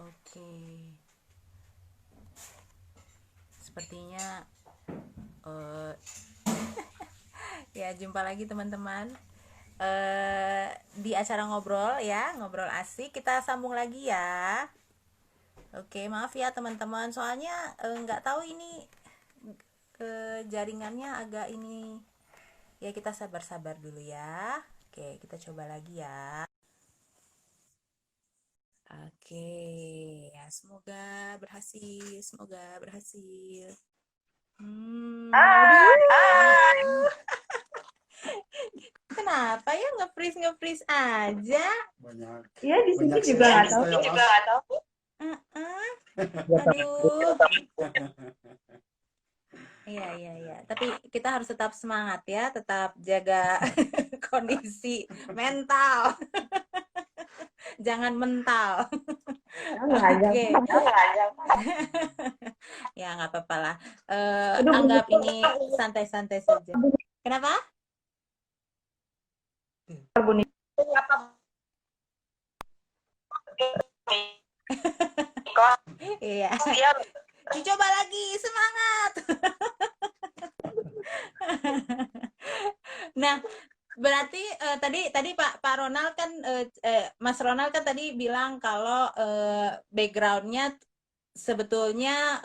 Oke, sepertinya eh, ya jumpa lagi teman-teman di acara ngobrol ya, ngobrol asik. Kita sambung lagi ya. Oke, maaf ya teman-teman, soalnya nggak tahu ini jaringannya agak ini. Ya kita sabar-sabar dulu ya. Oke, kita coba lagi ya. Oke, ya semoga berhasil, semoga berhasil. Aduh. Kenapa ya nge-freeze aja? Banyak Iya, di sini banyak juga sesi nggak tahu. saya Juga mas. nggak tahu. Uh-uh. Aduh. Iya, iya, iya. Tapi kita harus tetap semangat ya, tetap jaga kondisi mental. Jangan mental. Nggak Oke. ada. Ya, nggak apa-apa lah. Aduh, Anggap ini santai-santai saja. Kenapa? bunyi. Iya. Dicoba lagi, semangat. Nah, berarti tadi Pak Ronald kan Mas Ronald kan tadi bilang kalau backgroundnya sebetulnya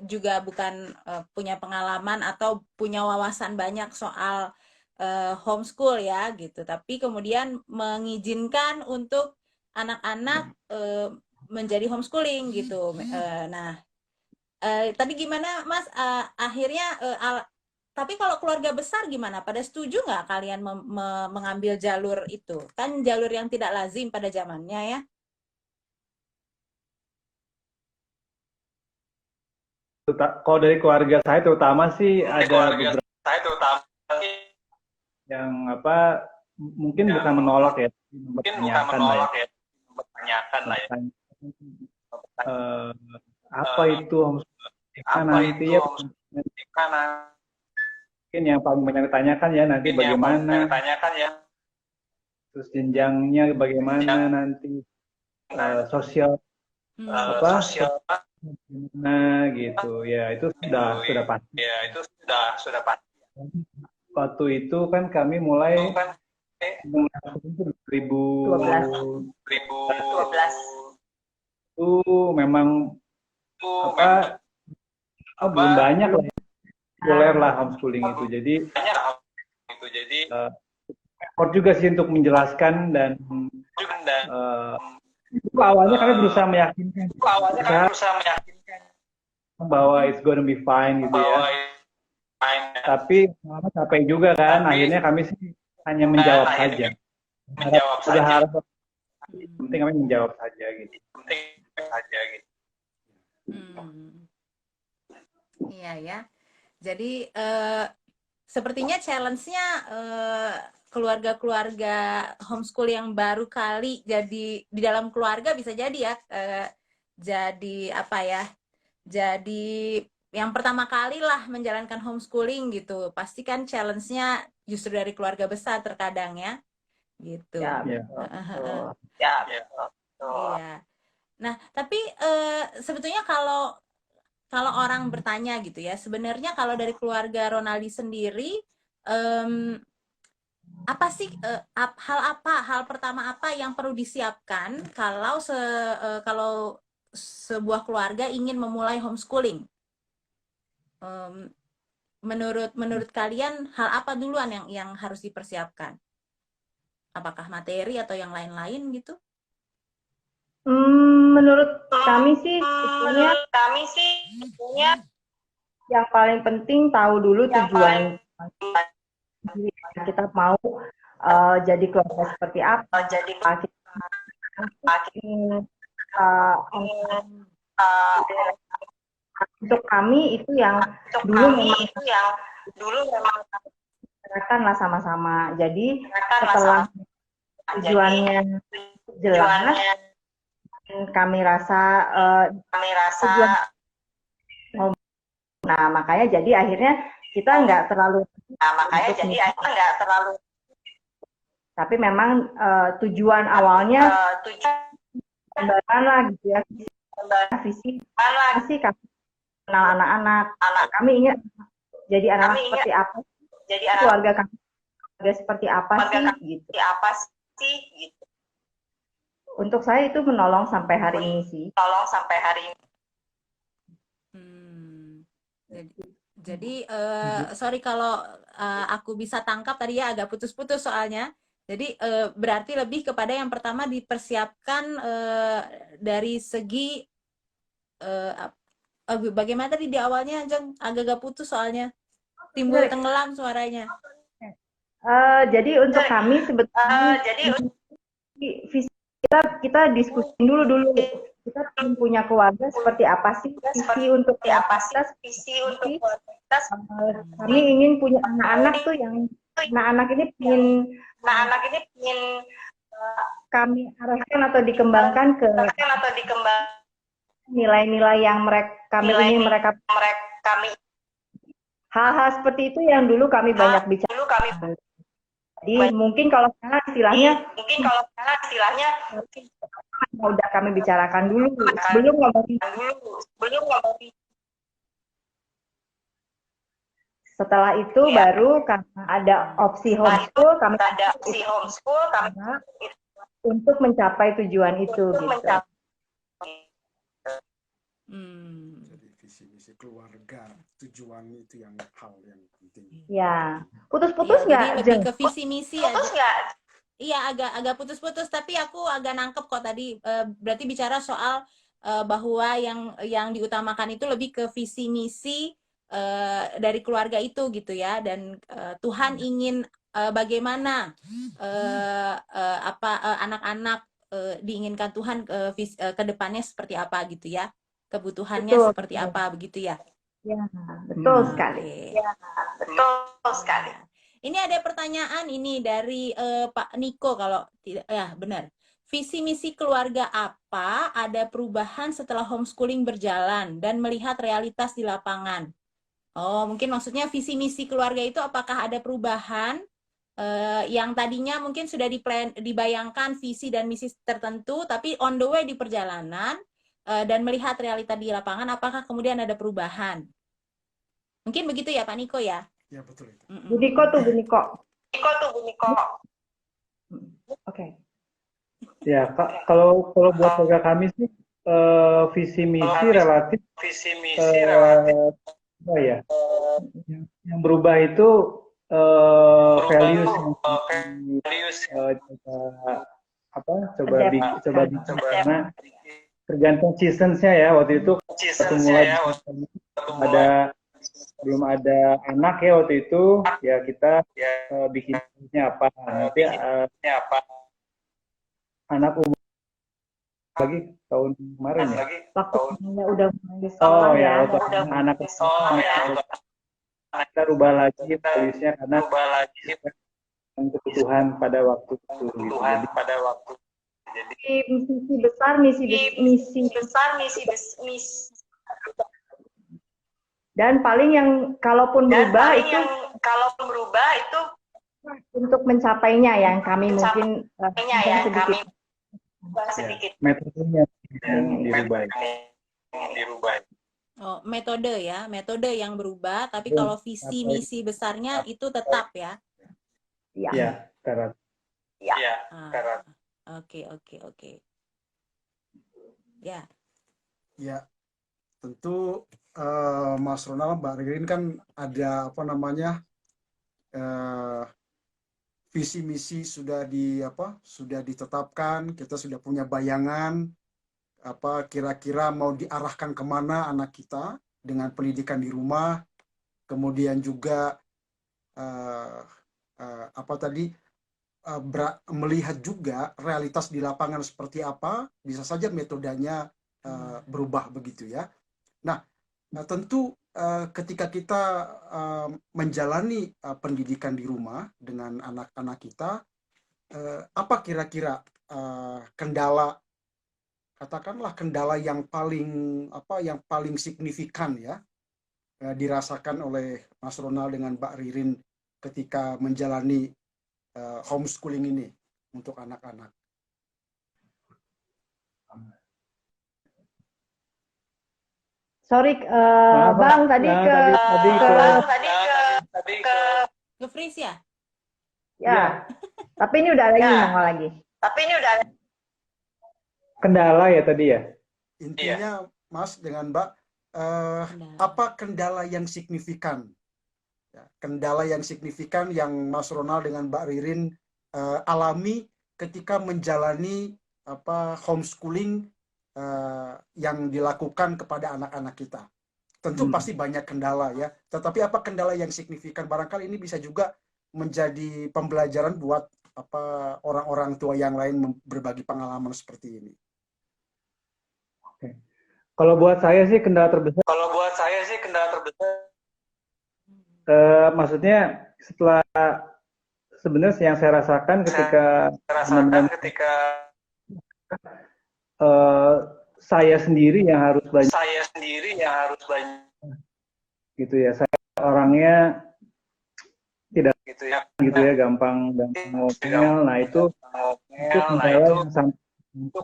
juga bukan punya pengalaman atau punya wawasan banyak soal homeschool ya gitu, tapi kemudian mengizinkan untuk anak-anak menjadi homeschooling gitu. Nah, tadi gimana Mas? Akhirnya tapi kalau keluarga besar gimana? Pada setuju nggak kalian mengambil jalur itu? Kan jalur yang tidak lazim pada zamannya ya. Kalau dari keluarga saya terutama sih ada beberapa yang mungkin bukan menolak ya, tapi mempertanyakan lah ya. Bertanya, eh, apa itu homeschooling? Nanti ya mungkin yang paling banyak ditanyakan ya nanti bagaimana, terus jenjangnya bagaimana nanti, sosial gimana gitu ya, itu sudah pasti. Waktu itu kan kami mulai itu 2012 itu memang belum banyak lah ya, populer lah homeschooling itu. Jadi effort juga sih untuk menjelaskan dan itu awalnya kami berusaha meyakinkan bahwa it's gonna be fine gitu ya. Tapi lama capek juga kan. Akhirnya kami sih hanya menjawab saja. Sudah harap penting kami menjawab saja gitu. Iya ya. Jadi sepertinya challenge-nya keluarga-keluarga homeschool yang baru kali jadi di dalam keluarga bisa jadi ya, jadi apa ya? Jadi yang pertama kali lah menjalankan homeschooling gitu. Pasti kan challenge-nya justru dari keluarga besar terkadang ya. Gitu. Ya, Heeh. ya. Iya. Nah, tapi sebetulnya kalau kalau orang bertanya gitu ya, sebenarnya kalau dari keluarga Ronaldi sendiri, em, apa sih hal pertama apa yang perlu disiapkan kalau kalau sebuah keluarga ingin memulai homeschooling? Em, menurut kalian hal apa duluan yang harus dipersiapkan? Apakah materi atau yang lain-lain gitu? Menurut kami sih, sebetulnya yang paling penting tahu dulu tujuan kita mau jadi keluarga seperti apa. Untuk kami itu yang dulu memang bicarakan lah sama-sama. Jadi setelah tujuannya jelas, kami rasa tujuan. Nah, makanya jadi akhirnya kita nggak terlalu tapi memang tujuan awalnya gambaran lah gitu ya, visi sih kami kenal anak-anak, kami ingin jadi anak seperti apa, keluarga kami keluarga seperti apa sih gitu. Untuk saya itu menolong sampai hari ini sih. Hmm. Jadi sorry kalau aku bisa tangkap tadi ya agak putus-putus soalnya. Jadi berarti lebih kepada yang pertama dipersiapkan dari segi bagaimana tadi di awalnya, Jeng? Agak-agak putus soalnya. Timbul tenggelam suaranya. Jadi untuk kami sebetulnya visi kita diskusi dulu. Kita ingin punya keluarga seperti apa sih? Visi untuk kami ingin punya anak-anak tuh yang anak-anak ini ingin kami arahkan atau dikembangkan ke nilai-nilai yang kami ingin mereka hal-hal seperti itu yang dulu kami banyak bicara. Jadi mungkin kalau sekarang istilahnya udah kami bicarakan dulu sebelum ngomongin. Setelah itu baru karena ada opsi homeschool kami untuk mencapai tujuan itu gitu. Jadi visi misi keluarga, tujuan itu yang hal yang penting. Ya, putus-putus nggak? Jadi lebih ke visi misi aja. Iya, agak putus-putus, tapi aku agak nangkep kok tadi. Berarti bicara soal bahwa yang diutamakan itu lebih ke visi misi dari keluarga itu gitu ya. Dan Tuhan ingin bagaimana anak-anak diinginkan Tuhan ke depannya seperti apa gitu ya. Kebutuhannya seperti apa begitu ya. Ya, betul sekali. Ini ada pertanyaan ini dari Pak Niko kalau tidak ya benar. Visi misi keluarga apa ada perubahan setelah homeschooling berjalan dan melihat realitas di lapangan? Oh, mungkin maksudnya visi misi keluarga itu apakah ada perubahan yang tadinya mungkin sudah dibayangkan visi dan misi tertentu tapi on the way di perjalanan dan melihat realita di lapangan apakah kemudian ada perubahan? Mungkin begitu ya Pak Niko ya? Ya betul itu. Bu Niko. Oke. Ya, kalau buat keluarga kami sih visi misi relatif apa ya? Yang berubah itu values coba karena tergantung seasonsnya ya. Waktu itu belum ada anak ya waktu itu ya kita bikinnya apa nanti anak umur lagi tahun kemarin ya Waktunya udah mulai sekolah ya. Anak kita rubah lagi valuesnya karena kebutuhan pada waktu itu Jadi misi dan paling yang kalaupun berubah itu untuk mencapainya yang kami mungkin sedikit metodenya yang dirubah. Oh, metode yang berubah, tapi kalau visi misi besarnya itu tetap ya. Iya, karat. Oke. Ya. Ya, tentu Mas Ronald, Mbak Ririn kan ada visi misi sudah ditetapkan, kita sudah punya bayangan kira-kira mau diarahkan kemana anak kita dengan pendidikan di rumah, kemudian juga melihat juga realitas di lapangan seperti apa, bisa saja metodenya berubah begitu ya. Nah tentu ketika kita menjalani pendidikan di rumah dengan anak-anak kita, apa kira-kira kendala yang paling signifikan ya dirasakan oleh Mas Ronald dengan Mbak Ririn ketika menjalani homeschooling ini untuk anak-anak? Sorry, Maaf, Bang, tadi nah, ke tadi ke Ke freeze ya? ya. Tapi ini udah lagi nongol lagi. kendala ya tadi ya. Intinya, Mas dengan Mbak, apa kendala yang signifikan? Ya, kendala yang signifikan yang Mas Ronald dengan Mbak Ririn alami ketika menjalani homeschooling yang dilakukan kepada anak-anak kita. Tentu pasti banyak kendala ya, tetapi apa kendala yang signifikan? Barangkali ini bisa juga menjadi pembelajaran buat orang-orang tua yang lain berbagi pengalaman seperti ini. Kalau buat saya sih kendala terbesar. Maksudnya setelah sebenarnya yang saya rasakan ketika saya sendiri yang harus banyak gitu ya. Saya orangnya tidak gitu ya, gampang ngomel. Nah itu kendala yang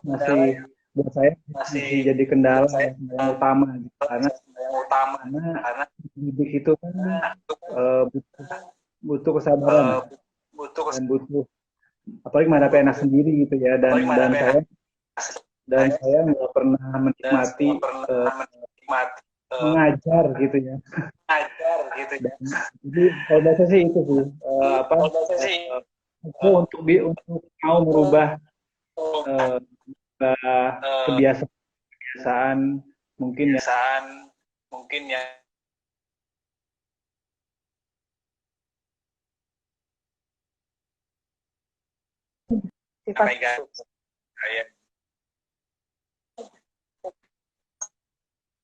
masih buat saya masih jadi kendala yang utama gitu. Karena didik itu kan butuh kesabaran dan butuh apalagi menghadapi anak sendiri gitu ya, dan saya nggak pernah menikmati mengajar gitu ya. Jadi kalau bahasa sih itu sih untuk mau merubah kebiasaan mungkin ya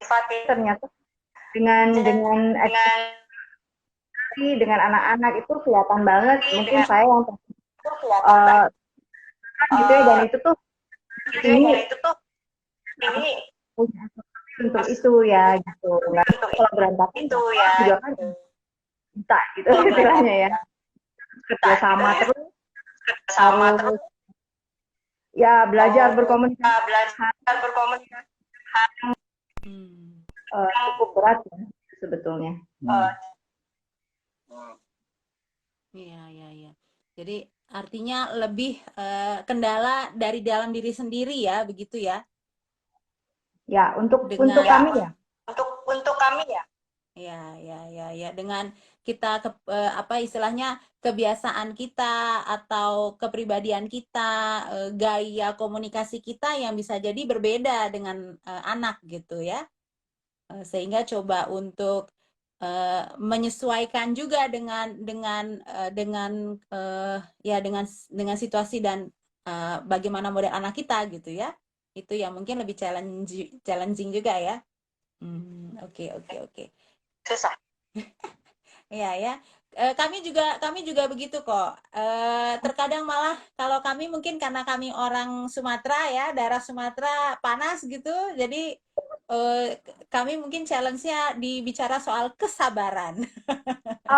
Sifat ternyata dengan dengan anak-anak itu kelihatan banget. Mungkin saya yang gitu ya, dan itu tuh ini punya untuk itu ya gitu. Nggak kalau berantakan itu ya juga kan bisa gitu istilahnya ya. Kerja sama terus harus ya belajar berkomunikasi cukup berat ya sebetulnya. Iya. Jadi artinya lebih kendala dari dalam diri sendiri ya, begitu ya? Ya, untuk kami ya. Untuk kami ya. Ya. Dengan kita istilahnya kebiasaan kita atau kepribadian kita, gaya komunikasi kita yang bisa jadi berbeda dengan anak gitu ya. Sehingga coba untuk menyesuaikan juga dengan situasi dan bagaimana model anak kita gitu ya. Itu yang mungkin lebih challenging juga ya. Oke. Susah. Ya. Kami juga begitu kok. Terkadang malah kalau kami mungkin karena kami orang Sumatera ya, daerah Sumatera panas gitu, jadi kami mungkin challenge-nya dibicara soal kesabaran.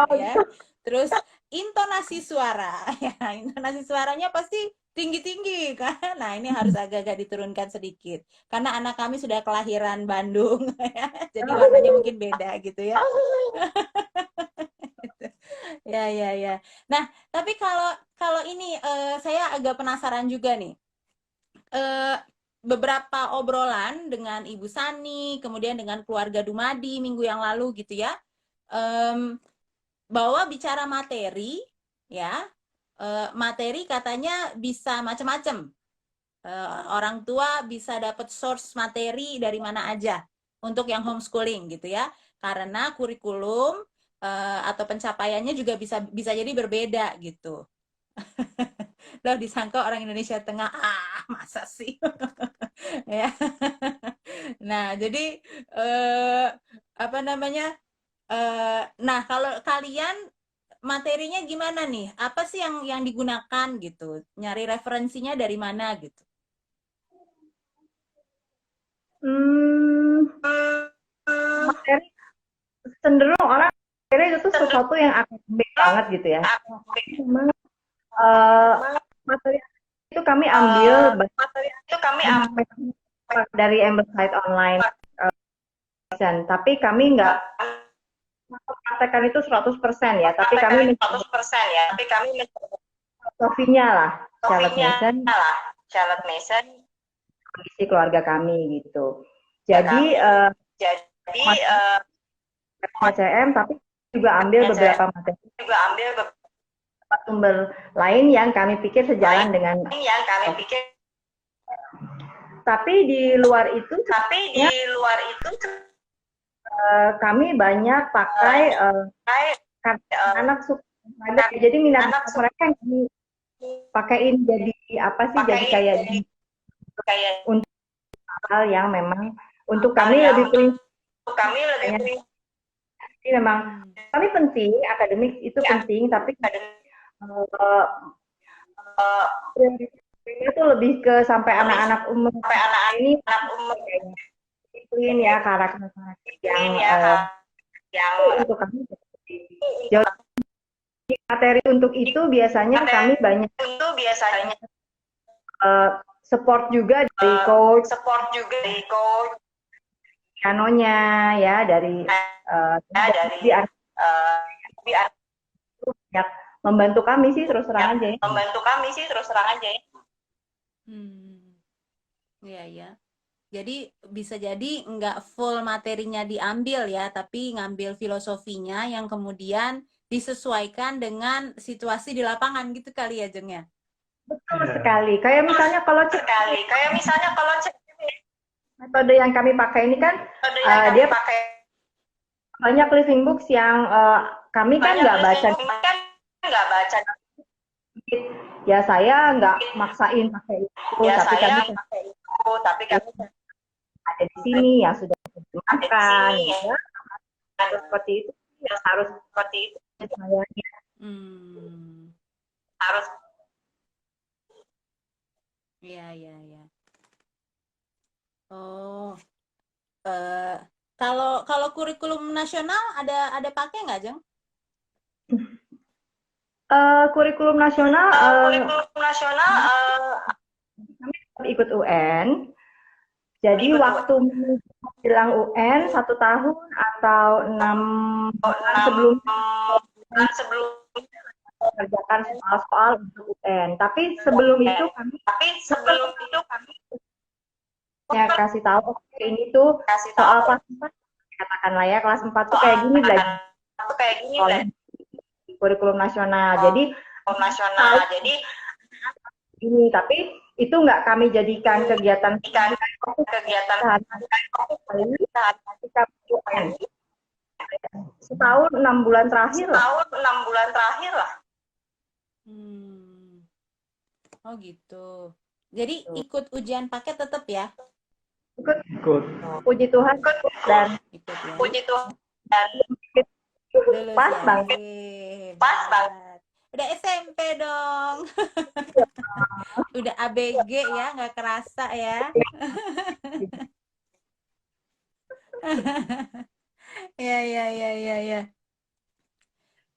Ya. Terus intonasi suara, ya intonasi suaranya pasti tinggi-tinggi kan. Nah, ini harus agak-agak diturunkan sedikit. Karena anak kami sudah kelahiran Bandung ya. Jadi warnanya mungkin beda gitu ya. Ya. Nah, tapi kalau ini saya agak penasaran juga nih. Beberapa obrolan dengan Ibu Sani, kemudian dengan keluarga Dumadi minggu yang lalu gitu ya. Bahwa bicara materi ya, materi katanya bisa macam-macam. Orang tua bisa dapat source materi dari mana aja untuk yang homeschooling gitu ya. Karena kurikulum atau pencapaiannya juga bisa jadi berbeda gitu. Loh, disangka orang Indonesia Tengah, masa sih? Ya. Nah, jadi nah kalau kalian materinya gimana nih? Apa sih yang digunakan gitu? Nyari referensinya dari mana gitu? Materi cenderung orang materi itu sesuatu yang akademik banget gitu ya. Memang materi itu kami ambil kami dari Amberside Online, tapi kami nggak praktekkan itu 100% ya, tapi kami filosofinya lah, Charlotte Mason, kondisi keluarga kami gitu. Jadi PCM, tapi juga ambil beberapa materi, sumber lain yang kami pikir sejalan dengan. Tapi di luar itu kami banyak pakai anak suka olahraga. Jadi minat mereka yang kami pakaiin jadi apa sih? Jadi kayak untuk hal yang memang untuk kami lebih prinsip. Jadi memang kami penting, akademik itu penting, tapi itu lebih ke sampai anak-anak umur ini disiplin ya, karakter yang untuk kami jauh materi untuk itu biasanya kami banyak support juga dari coach pianonya ya, dari membantu kami sih terus terang aja ya. Iya ya. Jadi bisa jadi nggak full materinya diambil ya, tapi ngambil filosofinya yang kemudian disesuaikan dengan situasi di lapangan gitu kali ya, Jeng ya. Betul sekali. Kayak misalnya kalau metode yang kami pakai ini kan dia pakai banyak living books yang kami kan nggak baca. Ya saya nggak maksain pakai itu, tapi kami ada di sini yang sudah dimakan, ya. Seperti itu ya, harus seperti itu. Harus. Iya. Oh, kalau kurikulum nasional ada pakai nggak, Jeng? Kurikulum nasional kami ikut UN. Jadi waktu menjelang UN 1 tahun atau 6 bulan sebelum mengerjakan soal-soal untuk UN. Tapi sebelum itu kami ya kasih tahu, oke, ini tuh soal kelas 4, katakanlah ya kelas 4 tuh kayak gini belajar oleh kurikulum nasional. Jadi ini, tapi itu nggak kami jadikan kegiatan setahun 6 bulan terakhir lah. Oh gitu. Jadi ikut ujian paket tetap ya? Ikut. Puji Tuhan dan ikut ya. Pas banget. Udah SMP dong. Udah ABG ya, nggak kerasa ya. Ya.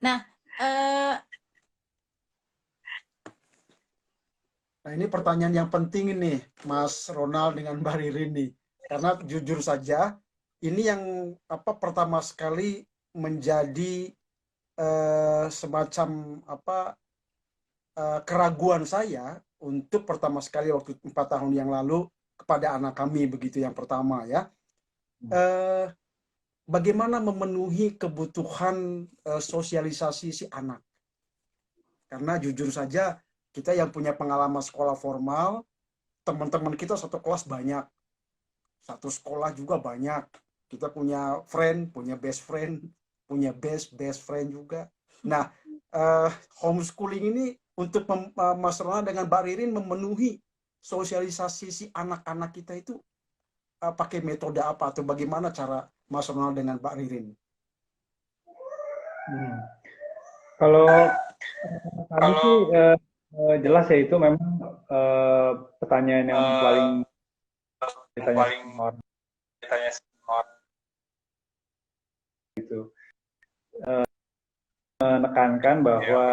Nah, Nah, ini pertanyaan yang penting ini, Mas Ronald dengan Mbak Ririn nih. Karena jujur saja, ini yang pertama sekali menjadi semacam keraguan saya untuk pertama sekali waktu 4 tahun yang lalu kepada anak kami, begitu yang pertama ya. Bagaimana memenuhi kebutuhan sosialisasi si anak. Karena jujur saja, kita yang punya pengalaman sekolah formal, teman-teman kita satu kelas banyak, satu sekolah juga banyak. Kita punya friend, punya best friend, punya best friend juga. Nah, homeschooling ini untuk Mas Ronald dengan Mbak Ririn memenuhi sosialisasi si anak-anak kita itu pakai metode apa atau bagaimana cara Mas Ronald dengan Mbak Ririn? Kalau kami sih jelas ya, itu memang pertanyaan yang paling ditanya orang gitu. Menekankan bahwa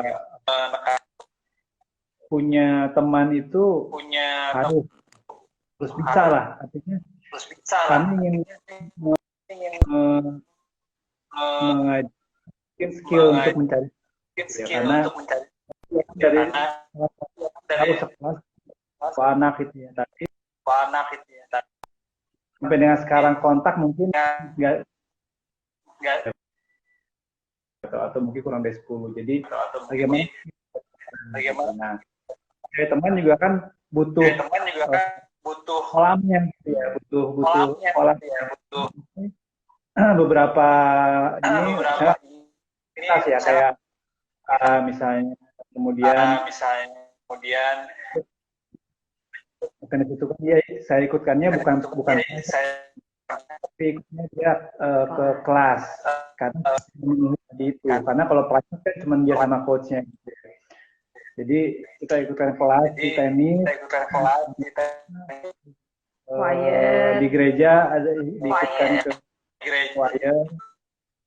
punya teman itu harus harus bisa lah. Artinya kami ingin mengajarkan skill untuk mencari ya, karena dari harus sekelas anak itu ya, tapi sampai dengan sekarang kontak mungkin nggak atau mungkin kurang dari 10. Jadi bagaimana kayak teman juga kan butuh kolamnya gitu ya, butuh kolamnya. Beberapa ini aktivitas ya, kayak misalnya kemudian bukan itu kan dia saya ikutkannya bukan tapi ikutnya dia ke kelas karena tadi itu, karena kalau pelatih kan cuma dia sama coachnya gitu. Jadi kita ikutkan kelas di tenis, di gereja ada diikutkan ke choir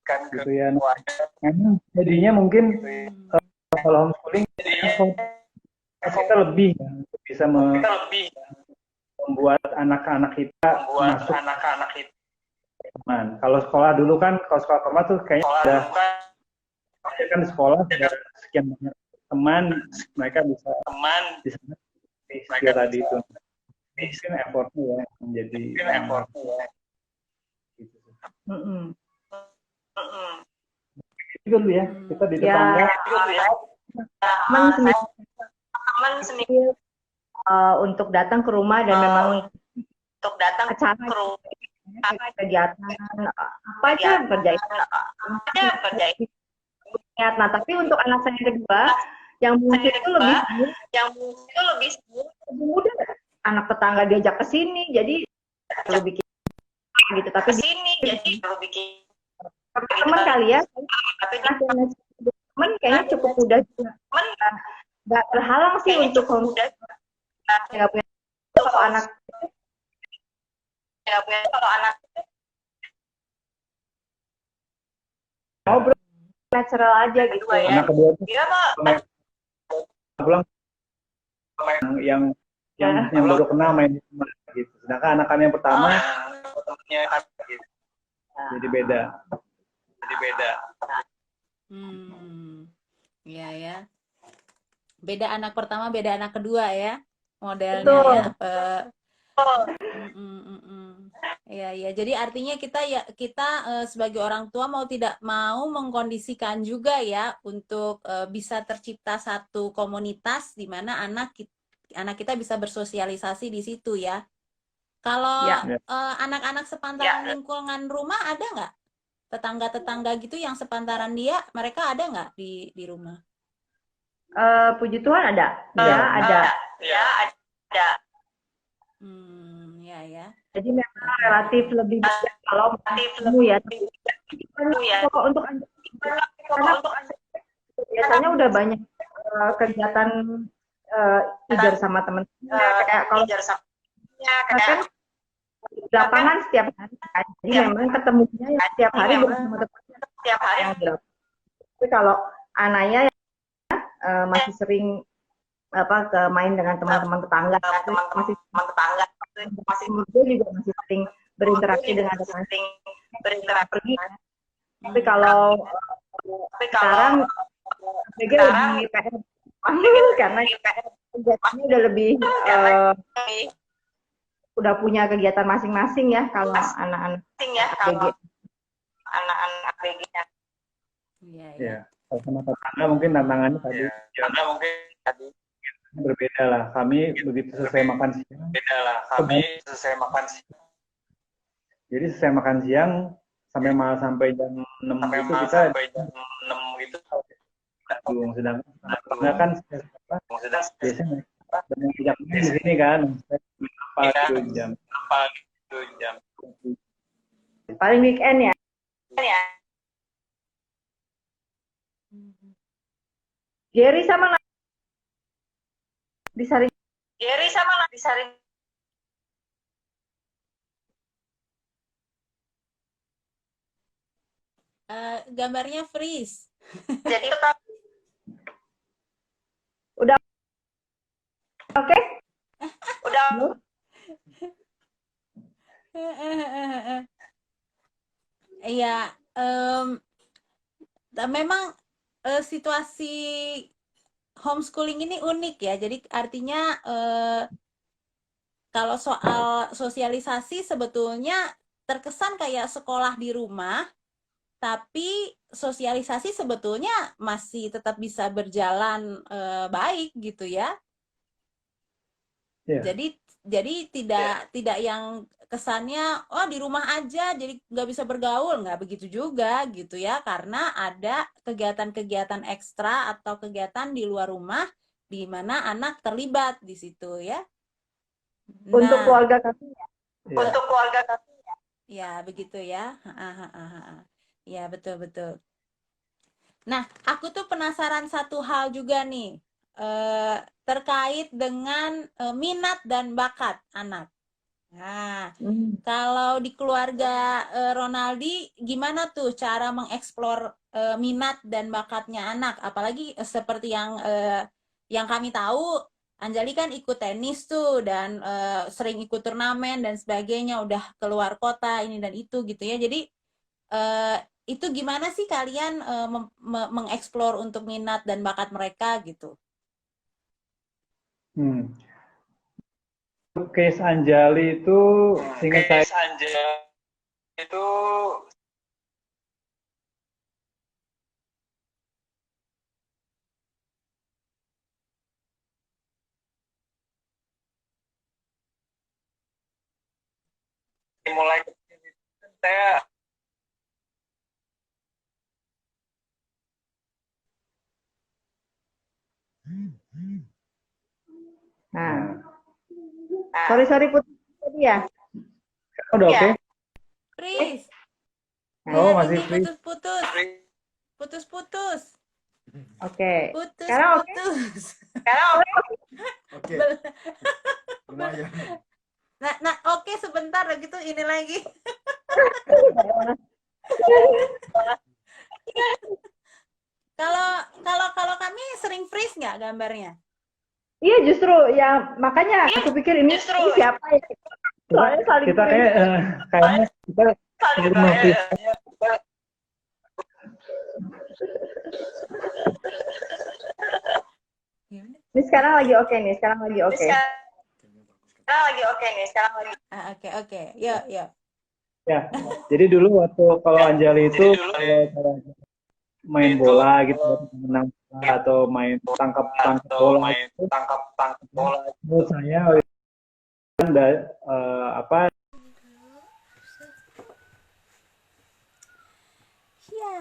gitu ya. Memang jadinya mungkin kalau homeschooling kita lebih ya, bisa membuat anak-anak kita masuk teman. Kalau sekolah dulu kan, kalau sekolah formal tuh kayaknya udah kan di sekolah ada sekian banyak teman, mereka bisa di sana skill tadi itu. Mungkin effortnya ya menjadi gitu. Itu dulu ya, kita di tetangga. Teman sendiri untuk datang ke rumah dan memang acara kegiatan apa aja kerjain. Nah, tapi untuk anak saya yang kedua yang mungkin itu lebih mudah, anak tetangga diajak ke sini jadi perlu bikin gitu, tapi teman kali ya, teman kayaknya cukup mudah juga, nggak terhalang sih untuk nggak punya kalau anak ngobrol natural aja gitu ya. Anak kedua tuh pulang yang baru kenal main di rumah gitu. Sedangkan anak kami yang pertama jadi beda. Ya ya. Beda anak pertama, beda anak kedua ya modelnya ya. Ya. Jadi artinya kita sebagai orang tua mau tidak mau mengkondisikan juga ya untuk bisa tercipta satu komunitas di mana anak kita bisa bersosialisasi di situ ya. Kalau anak-anak sepantaran lingkungan rumah ada nggak? Tetangga-tetangga gitu yang sepantaran dia, mereka ada nggak di rumah? Puji Tuhan ada. Ada. Ya. Jadi memang relatif lebih banyak kalau ketemu ya. Untuk biasanya udah banyak kegiatan tidur sama teman-teman. Kayak kalau kan di lapangan setiap hari kan. Jadi memang ketemunya ya setiap hari bersama teman-teman. Tapi kalau anaknya masih sering ke main dengan teman-teman tetangga, masih muda juga masih sering berinteraksi dengan teman-teman pergi. Tapi kalau sekarang lebih PR karena kegiatannya udah lebih udah punya kegiatan masing-masing ya kalau anak-anak ABG-nya. Iya. Kalau sama tetangga mungkin tantangannya tadi berbeda lah. Kami begitu selesai makan siang. Jadi selesai makan siang sampai jam 6 itu kita sedang tetangga kan biasanya banyak sejak di sini kan apa jam paling weekend ya. Gary sama disaring. Gambarnya freeze. Jadi tetap. Udah. Oke? Udah. Iya, memang situasi homeschooling ini unik ya. Jadi artinya kalau soal sosialisasi sebetulnya terkesan kayak sekolah di rumah, tapi sosialisasi sebetulnya masih tetap bisa berjalan baik gitu ya. Iya. Jadi tidak yang kesannya oh di rumah aja jadi nggak bisa bergaul, nggak begitu juga gitu ya, karena ada kegiatan-kegiatan ekstra atau kegiatan di luar rumah di mana anak terlibat di situ ya. Untuk Nah, keluarga kami Iya. untuk keluarga kami ya begitu ya. Ya betul betul. Nah, aku tuh penasaran satu hal juga nih, terkait dengan minat dan bakat anak. Nah, kalau di keluarga Ronaldi, gimana tuh cara mengeksplor minat dan bakatnya anak? Apalagi seperti yang kami tahu, Anjali kan ikut tenis tuh dan sering ikut turnamen dan sebagainya, udah keluar kota ini dan itu gitu ya. Jadi eh, itu gimana sih kalian mengeksplor untuk minat dan bakat mereka gitu? Hmm. Case Anjali itu seingat saya Case Anjali itu mulai kecil itu kan saya Nah, nah, sorry putus tadi ya. udah oke. Pris, Oh, lihat masih ini free. putus-putus, putus-putus, Oke. Sekarang oke? putus-putus. sekarang Oke, lumayan. Nah, oke sebentar gitu ini lagi. Kalau kami sering freeze nggak gambarnya? Iya justru ya makanya aku pikir ini siapa ya? Soalnya saling Kita kayak kayaknya kita saling memfreeze. Ini sekarang lagi oke nih, sekarang lagi oke. Sekarang lagi oke nih, sekarang lagi. Oke. Yuk. Ya, jadi dulu waktu kalau Anjali itu kalau main bola gitu, menang bola atau main tangkap bola, tangkap bola. menurut saya kan apa Ya.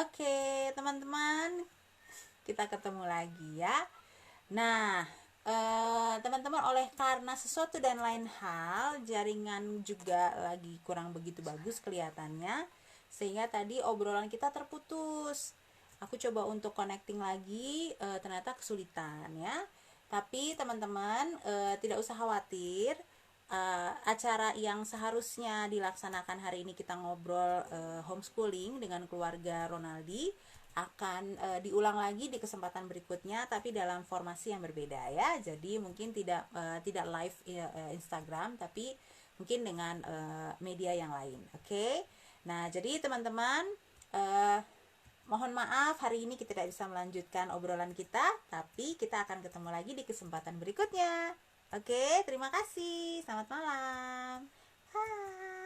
Oke, teman-teman, kita ketemu lagi ya. Nah, teman-teman, oleh karena sesuatu dan lain hal, jaringan juga lagi kurang begitu bagus kelihatannya, sehingga tadi obrolan kita terputus. Aku coba untuk connecting lagi, ternyata kesulitan ya. Tapi teman-teman tidak usah khawatir. Acara yang seharusnya dilaksanakan hari ini kita ngobrol homeschooling dengan keluarga Ronaldi akan diulang lagi di kesempatan berikutnya, tapi dalam formasi yang berbeda ya. Jadi mungkin tidak live Instagram, tapi mungkin dengan media yang lain. Oke. Nah, jadi teman-teman mohon maaf hari ini kita tidak bisa melanjutkan obrolan kita, tapi kita akan ketemu lagi di kesempatan berikutnya. Oke, terima kasih. Selamat malam. Hai.